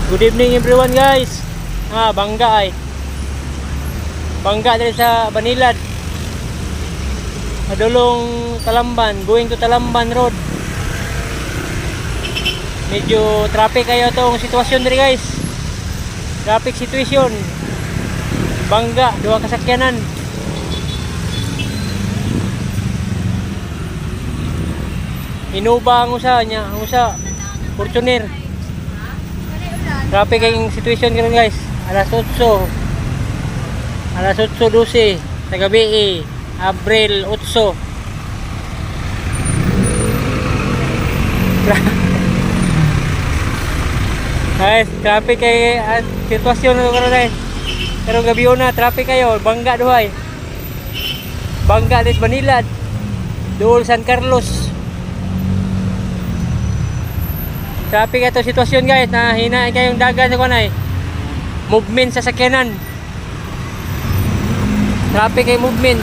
Good evening everyone guys. Bangga ay. Bangga diri sa Banilad. Madulong Talamban, going to Talamban Road. Medyo traffic kayo tong sitwasyon diri guys. Traffic situation. Bangga, duha ka sakyanan. Inuba ang usa nya, ang usa Fortuner. Traffic kayong situation karon guys. Alas 8. Alas 8:12 sa gabi, Abril 8. Guys, traffic kay sitwasyon na karon guys. Pero gabi na traffic kayo, Bangga duhay. Bangga dit Banilad. Duol San Carlos. Traffic ito sitwasyon guys, na hinain kayong dagan sa kanay. Movement sa sakyanan. Traffic kay movement.